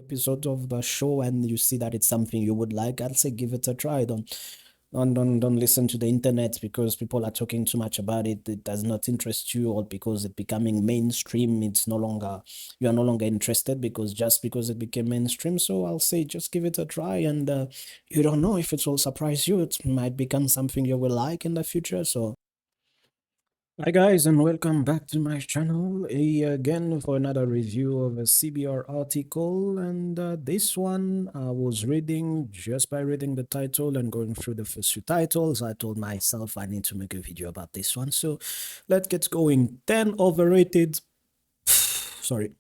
episode of the show and you see that it's something you would like, I'd say give it a try. Don't listen to the internet because people are talking too much about it. It does not interest you, or because it's becoming mainstream, you are no longer interested because it became mainstream. So I'll say just give it a try, and you don't know if it will surprise you. It might become something you will like in the future. So hi guys, and welcome back to my channel again for another review of a CBR article. And this one I was reading just by reading the title and going through the first few titles. I told myself I need to make a video about this one. So let's get going. 10 overrated sorry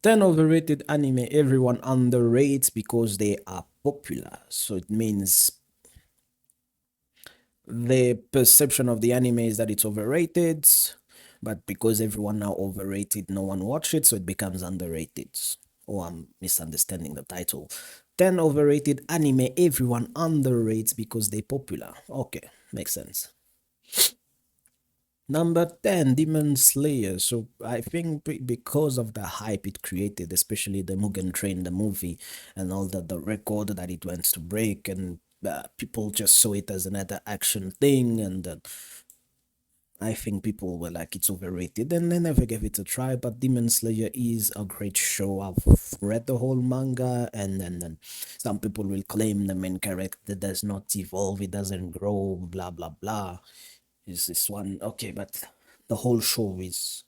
10 overrated anime everyone underrates because they are popular. So it means the perception of the anime is that it's overrated, but because everyone now overrated, no one watch it, so it becomes underrated. Or I'm misunderstanding the title. 10 overrated anime everyone underrates because they're popular. Okay, makes sense. Number 10, Demon Slayer. So I think because of the hype it created, especially the Mugen Train, the movie, and all the record that it wants to break, and people just saw it as another action thing, and I think people were like, it's overrated, and they never gave it a try. But Demon Slayer is a great show. I've read the whole manga, and then some people will claim the main character does not evolve, it doesn't grow, blah blah blah. Is this one okay? But the whole show is,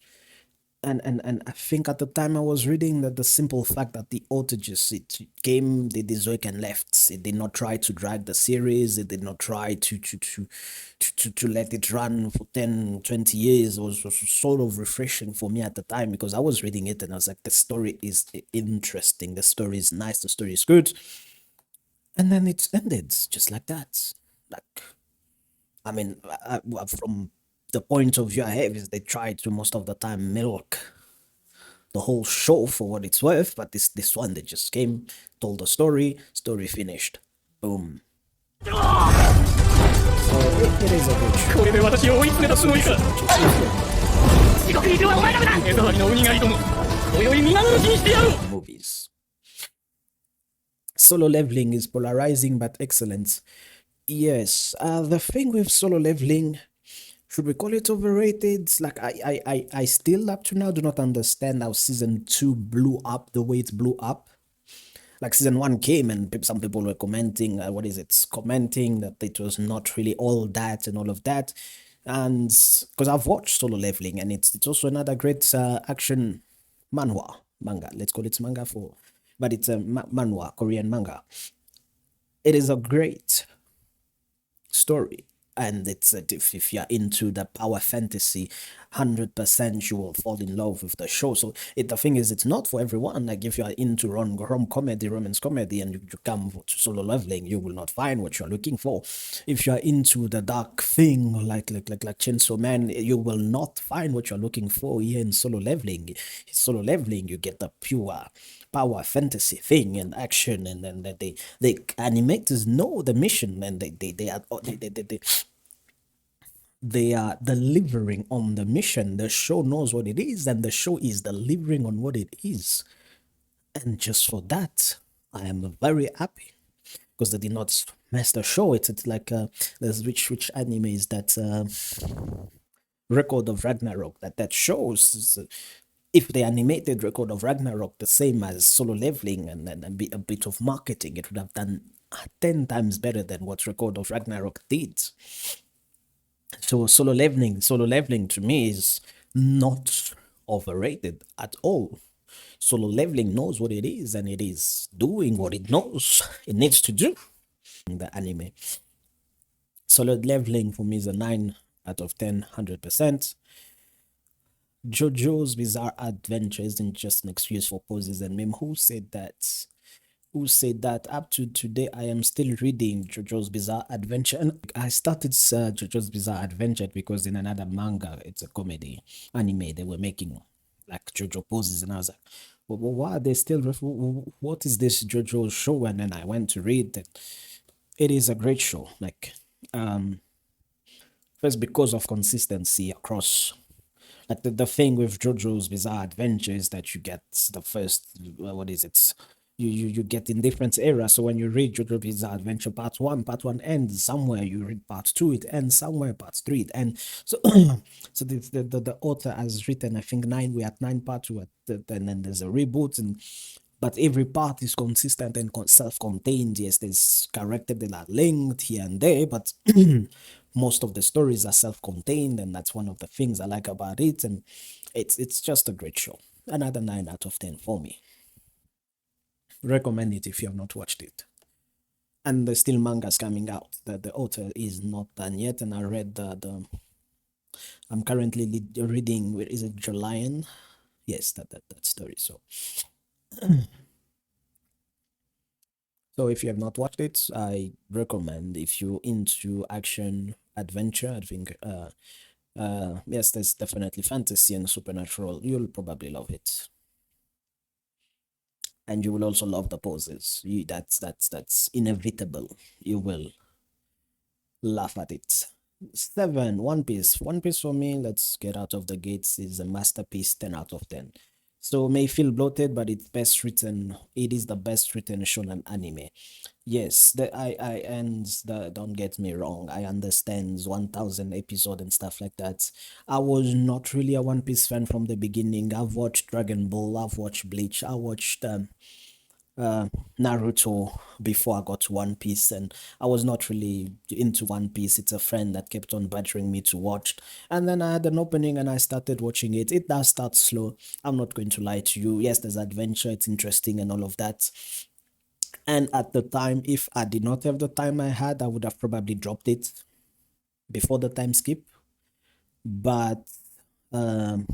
and I think at the time I was reading that the simple fact that the author just it came, did his work and left. It did not try to drag the series. It did not try to let it run for 10, 20 years. It was sort of refreshing for me at the time because I was reading it and I was like, the story is interesting. The story is nice. The story is good. And then it ended just like that. Like, I mean, from the point of view I have is they try to most of the time milk the whole show for what it's worth, but this one they just came, told the story finished, boom. So it is a good show. Movies. Solo Leveling is polarizing but excellent. Yes, the thing with Solo Leveling, should we call it overrated? Like I still up to now do not understand how season 2 blew up the way it blew up. Like season 1 came and some people were commenting, commenting that it was not really all that and all of that. And because I've watched Solo Leveling, and it's also another great action manga. Let's call it manga but it's a manhwa, Korean manga. It is a great story, and it's if you're into the power fantasy, 100% you will fall in love with the show. So the thing is, it's not for everyone. Like if you're into romance comedy, and you come to Solo Leveling, you will not find what you're looking for. If you're into the dark thing like Chainsaw Man, you will not find what you're looking for here in Solo Leveling. Solo Leveling, you get the pure power fantasy thing and action, and then the animators know the mission, and they are delivering on the mission. The show knows what it is, and the show is delivering on what it is. And just for that, I am very happy because they did not mess the show. It's like there's which anime is that Record of Ragnarok that shows. If they animated Record of Ragnarok the same as Solo Leveling and then a bit of marketing, it would have done 10 times better than what Record of Ragnarok did. So Solo Leveling to me is not overrated at all. Solo Leveling knows what it is, and it is doing what it knows it needs to do in the anime. Solo Leveling for me is a 9 out of 10, 100%. Jojo's Bizarre Adventure isn't just an excuse for poses and meme. Who said that? Up to today I am still reading Jojo's Bizarre Adventure, and I started Jojo's Bizarre Adventure because in another manga, it's a comedy anime, they were making like Jojo poses, and I was like, well, why are they still what is this Jojo show? And then I went to read that it is a great show. Like first, because of consistency across Like the thing with JoJo's Bizarre Adventure is that you get the first, what is it? You get in different eras. So when you read JoJo Bizarre Adventure part one ends somewhere. You read part two, it ends somewhere. Part three, it ends. So so the author has written, I think nine. We had nine parts. And then there's a reboot, and but every part is consistent and self-contained. Yes, there's characters that are linked here and there, but most of the stories are self-contained, and that's one of the things I like about it. And it's just a great show. Another 9 out of 10 for me. Recommend it if you have not watched it. And there's still mangas coming out. The author is not done yet, and I read the I'm currently reading. Where is it? Julian? Yes, that story. So if you have not watched it, I recommend. If you're into action adventure, I think yes, there's definitely fantasy and supernatural. You'll probably love it. And you will also love the poses. That's inevitable. You will laugh at it. Seven, One Piece. One Piece for me, let's get out of the gates, is a masterpiece, 10 out of 10. So may feel bloated, but it's best written. It is the best written shonen anime. Yes, I and the don't get me wrong. I understand 1,000 episode and stuff like that. I was not really a One Piece fan from the beginning. I've watched Dragon Ball. I've watched Bleach. I watched uh, Naruto before I got to One Piece, and I was not really into One Piece. It's a friend that kept on badgering me to watch, and then I had an opening and I started watching it. It does start slow. I'm not going to lie to you. Yes, there's adventure, it's interesting and all of that. And at the time, if I did not have the time I had, I would have probably dropped it before the time skip. But um,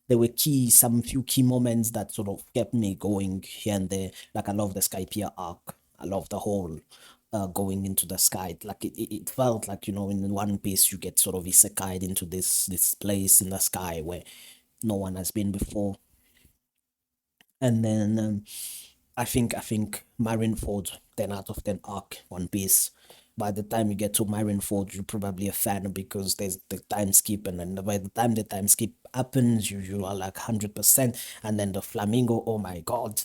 there were some few key moments that sort of kept me going here and there. Like I love the Skypiea arc. I love the whole going into the sky. Like it felt like, in One Piece you get sort of isekai'd into this place in the sky where no one has been before. And then I think Marineford, 10 out of 10 arc, One Piece. By the time you get to Marineford, you're probably a fan because there's the time skip, and then by the time the time skip happens, you are like 100%. And then the Flamingo, oh my god,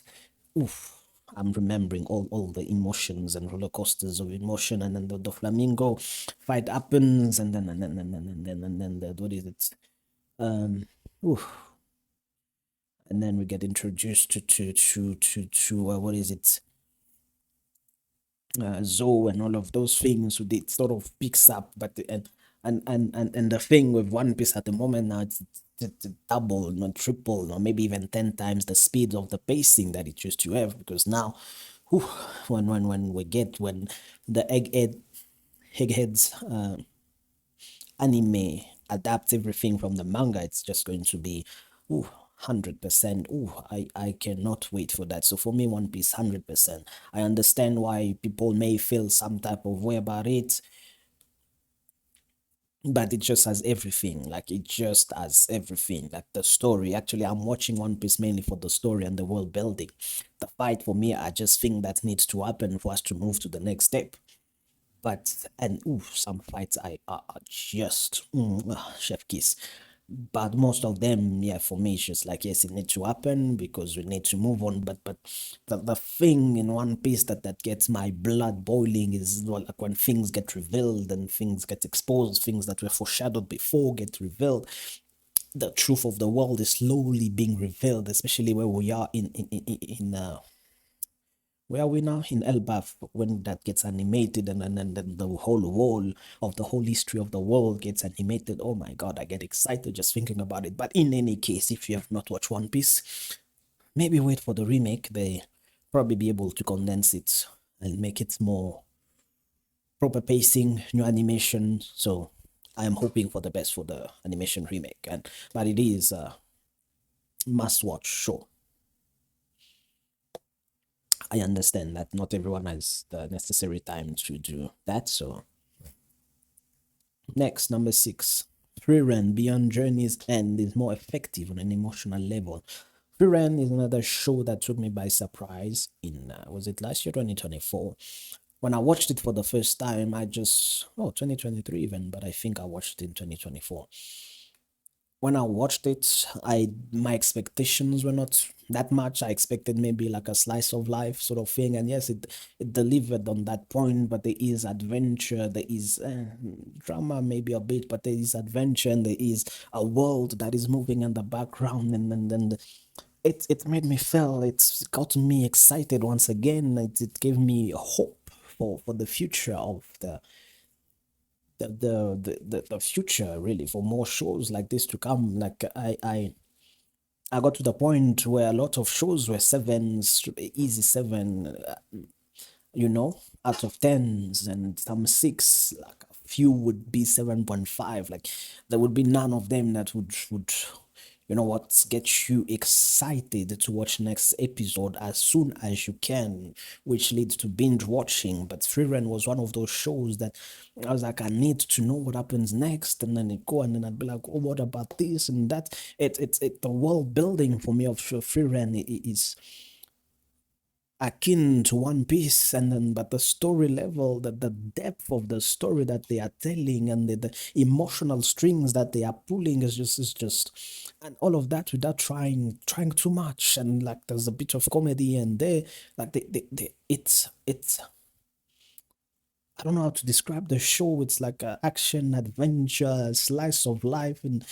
oof. I'm remembering all the emotions and roller coasters of emotion, and then the Flamingo fight happens, and then the, what is it? Um, oof, and then we get introduced to what is it, Zoe and all of those things. So it sort of picks up, but and the thing with One Piece at the moment now, it's double, not triple, or maybe even 10 times the speed of the pacing that it used to have, because now, whew, when the eggheads anime adapts everything from the manga, it's just going to be, ooh, 100%. Ooh, I cannot wait for that. So for me, One Piece, 100%. I understand why people may feel some type of way about it, but it just has everything. Like, it just has everything. Like, the story. Actually, I'm watching One Piece mainly for the story and the world building. The fight, for me, I just think that needs to happen for us to move to the next step. But and ooh, some fights are just chef kiss. But most of them, yeah, for me, it's just like, yes, it needs to happen because we need to move on. But the thing in One Piece that gets my blood boiling is, well, like when things get revealed and things get exposed, things that were foreshadowed before get revealed. The truth of the world is slowly being revealed, especially where we are in where are we now? In Elbaf, when that gets animated, and then the whole wall of the whole history of the world gets animated. Oh my god, I get excited just thinking about it. But in any case, if you have not watched One Piece, maybe wait for the remake. They probably be able to condense it and make it more proper pacing, new animation. So I am hoping for the best for the animation remake. And but it is a must watch show. I understand that not everyone has the necessary time to do that, so next, number six. Frieren Beyond Journey's End is more effective on an emotional level. Frieren is another show that took me by surprise in, was it last year, 2024? When I watched it for the first time, 2023 even, but I think I watched it in 2024. when I watched it, I my expectations were not that much. I expected maybe like a slice of life sort of thing, and yes, it delivered on that point. But there is adventure, there is drama, maybe a bit, but there is adventure, and there is a world that is moving in the background, and then it made me feel, it's got me excited once again. It gave me hope for the future of the future, really, for more shows like this to come. Like I got to the point where a lot of shows were sevens, easy seven, you know, out of tens, and some six, like a few would be 7.5. Like there would be none of them that would you know what, get you excited to watch next episode as soon as you can, which leads to binge watching. But Frieren was one of those shows that I was like, I need to know what happens next, and then it go, and then I'd be like, oh, what about this and that? The world building for me of Frieren is akin to One Piece, and then but the story level, the depth of the story that they are telling, and the emotional strings that they are pulling is just, and all of that without trying too much, and like there's a bit of comedy, and like it's I don't know how to describe the show. It's like a action adventure slice of life, and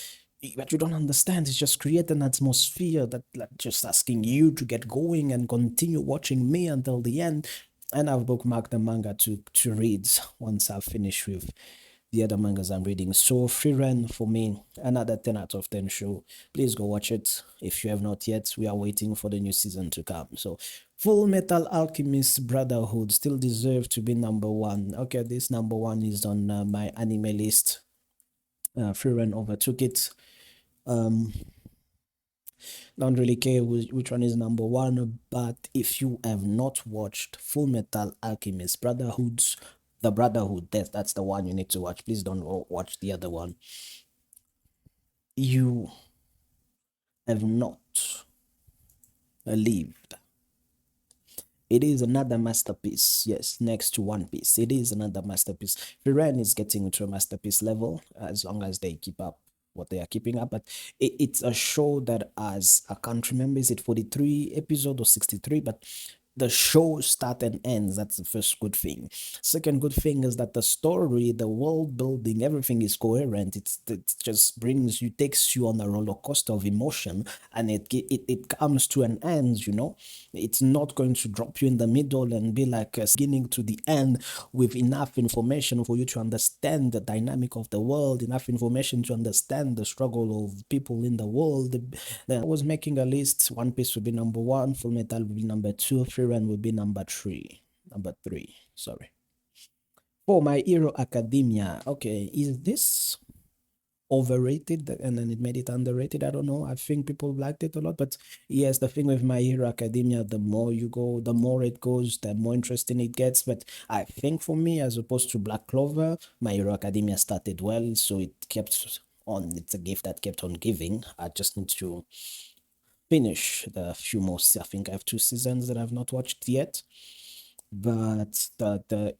but you don't understand. It's just create an atmosphere that, like, just asking you to get going and continue watching me until the end. And I've bookmarked the manga to read once I've finished with the other mangas I'm reading. So Frieren, for me, another 10 out of 10 show. Please go watch it if you have not yet. We are waiting for the new season to come. So Full Metal Alchemist Brotherhood still deserve to be number one. Okay, this number one is on my anime list. Frieren overtook it. Um, don't really care which one is number one, but if you have not watched Full Metal Alchemist Brotherhoods, the Brotherhood, that's the one you need to watch. Please don't watch the other one. You have not lived. It is another masterpiece. Yes, next to One Piece. It is another masterpiece. Piran is getting to a masterpiece level as long as they keep up what they are keeping up. But it's a show that, as I can't remember, is it 43 episode or 63? But the show start and ends. That's the first good thing. Second good thing is that the story, the world building, everything is coherent. It just brings you, takes you on a roller coaster of emotion, and it comes to an end. You know, it's not going to drop you in the middle and be like a beginning to the end with enough information for you to understand the dynamic of the world, enough information to understand the struggle of people in the world. Then I was making a list. One Piece would be number one, Full Metal would be number two, Frieren would be number three. Number three, sorry. For My Hero Academia, okay, is this overrated and then it made it underrated? I don't know. I think people liked it a lot, but yes, the thing with My Hero Academia, the more you go, the more it goes, the more interesting it gets. But I think for me, as opposed to Black Clover, My Hero Academia started well, so it kept on. It's a gift that kept on giving. I just need to finish the few more. I think I have two seasons that I've not watched yet, but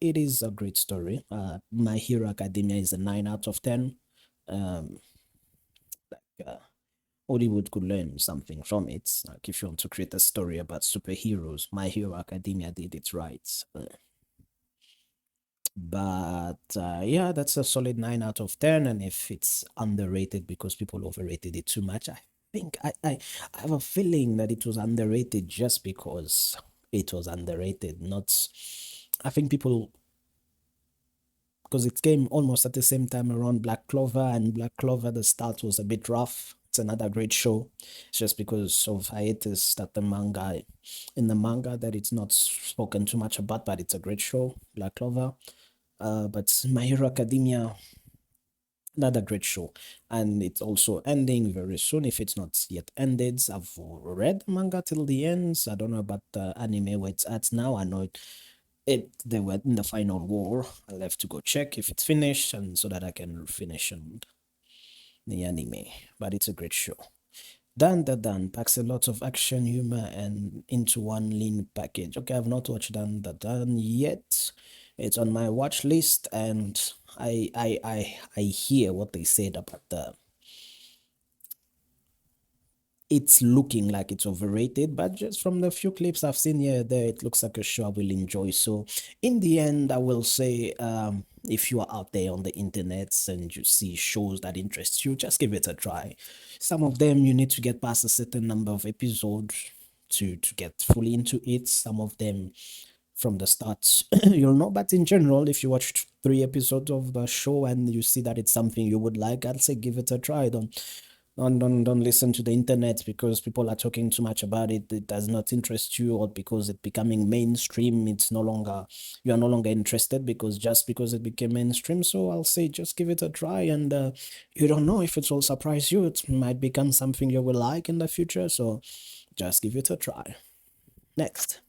it is a great story. My Hero Academia is a 9 out of 10. Um, uh, Hollywood could learn something from it. Like if you want to create a story about superheroes, My Hero Academia did it right. But yeah, that's a solid 9 out of 10. And if it's underrated because people overrated it too much, I think I have a feeling that it was underrated just because it was underrated. Not, I think people, because it came almost at the same time around Black Clover, and Black Clover, the start was a bit rough. It's another great show. It's just because of hiatus that the manga, in the manga, that it's not spoken too much about, but it's a great show, Black Clover. But My Hero Academia, another great show, and it's also ending very soon. If it's not yet ended, I've read manga till the end. So I don't know about the anime where it's at now. I know they were in the final war. I'll have to go check if it's finished, and so that I can finish the anime. But it's a great show. Dan packs a lot of action, humor, and into one lean package. Okay, I've not watched Dan yet. It's on my watch list, and I hear what they said about it's looking like it's overrated, but just from the few clips I've seen here there, it looks like a show I will enjoy. So in the end, I will say, if you are out there on the internet and you see shows that interest you, just give it a try. Some of them you need to get past a certain number of episodes to get fully into it. Some of them from the start you'll know, but in general, if you watch 3 episodes of the show and you see that it's something you would like, I'd say give it a try. Don't listen to the internet because people are talking too much about it. It does not interest you, or because it's becoming mainstream, it's no longer, you are no longer interested because just because it became mainstream. So I'll say just give it a try, and you don't know if it will surprise you. It might become something you will like in the future. So just give it a try. Next.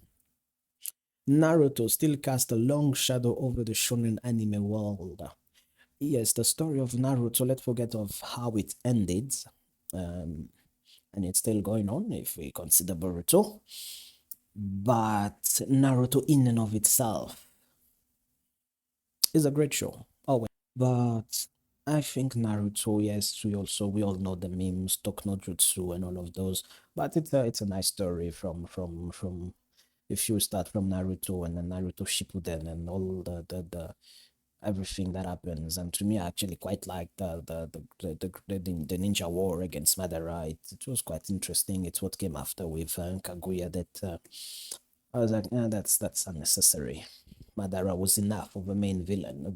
Naruto still cast a long shadow over the shonen anime world. Yes, the story of Naruto, let's forget of how it ended. Um, and it's still going on if we consider Boruto. But Naruto in and of itself is a great show. Oh, but I think Naruto, yes, we all know the memes, Tok no Jutsu and all of those. But it's a nice story from if you start from Naruto and then Naruto Shippuden and all the everything that happens. And to me, I actually quite like the ninja war against Madara. It was quite interesting. It's what came after with Kaguya that I was like, that's unnecessary. Madara was enough of a main villain,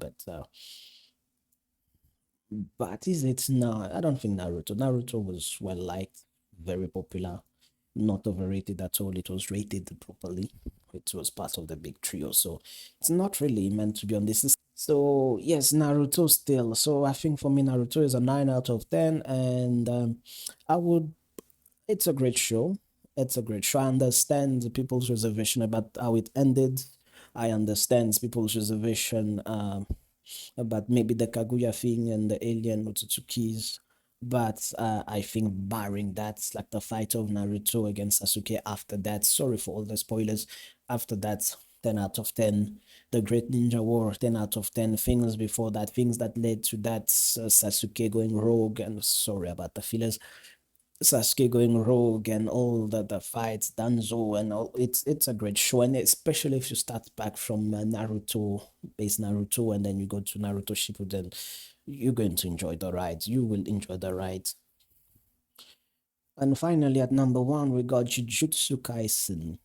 but is it now? I don't think Naruto. Naruto was well liked, very popular, not overrated at all. It was rated properly. It was part of the big trio, so it's not really meant to be on this list. So yes, Naruto still. So I think for me, Naruto is a 9 out of 10, and I would. It's a great show. It's a great show. I understand people's reservation about how it ended. I understand people's reservation about maybe the Kaguya thing and the alien Otsutsuki's. But I think barring that, like the fight of Naruto against Sasuke after that, sorry for all the spoilers, after that, 10 out of 10. The Great Ninja War, 10 out of 10. Things before that, things that led to that, Sasuke going rogue, and sorry about the fillers, Sasuke going rogue and all the fights, Danzo and all. It's a great show, and especially if you start back from Naruto, base Naruto, and then you go to Naruto Shippuden, you're going to enjoy the ride. You will enjoy the ride. And finally, at number one, we got Jujutsu Kaisen.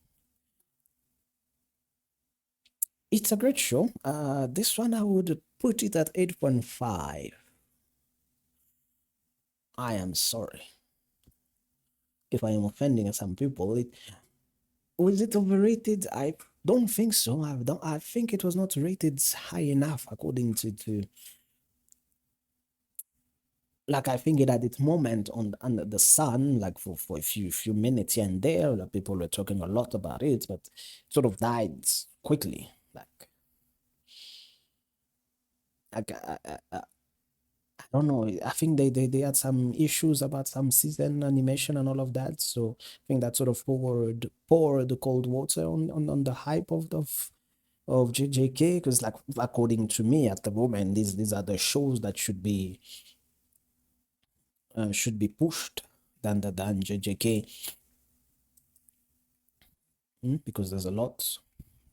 It's a great show. This one I would put it at 8.5. I am sorry if I am offending some people. Was it overrated? I don't think so. I think it was not rated high enough according to like I think it had its moment on under the sun, like for a few minutes here and there. Like people were talking a lot about it, but it sort of died quickly. I don't know. I think they had some issues about some season animation and all of that. So I think that sort of poured the cold water on the hype of JJK, because like according to me at the moment, these are the shows that should be pushed than JJK, because there's a lot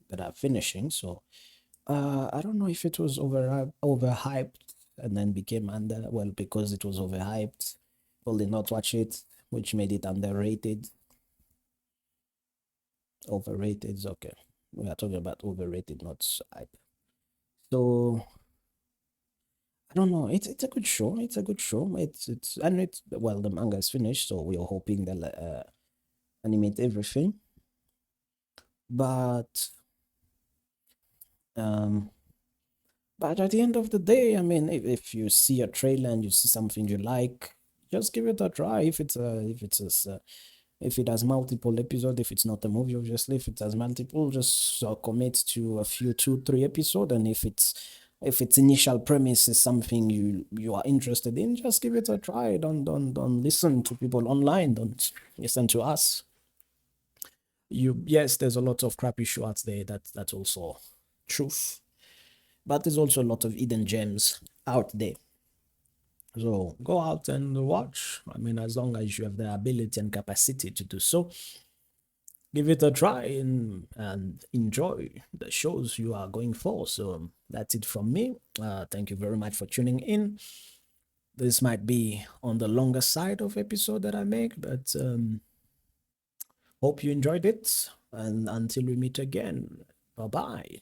that are finishing. So I don't know if it was overhyped and then became under, well, because it was overhyped, people did not watch it, which made it underrated. Overrated is okay. We are talking about overrated, not hype. So I don't know. It's a good show. It's a good show. It's and it's well, the manga is finished, so we are hoping they'll animate everything. But um, but at the end of the day, I mean, if you see a trailer and you see something you like, just give it a try. If it has multiple episodes, if it's not a movie, obviously, if it has multiple, just commit to a few 2 3 episodes, and if its initial premise is something you are interested in, just give it a try. Don't listen to people online. Don't listen to us. Yes, there's a lot of crappy show out there. That's also truth, but there's also a lot of hidden gems out there. So go out and watch. I mean, as long as you have the ability and capacity to do so, give it a try and enjoy the shows you are going for. So that's it from me. Thank you very much for tuning in. This might be on the longer side of episode that I make, but hope you enjoyed it. And until we meet again, bye bye.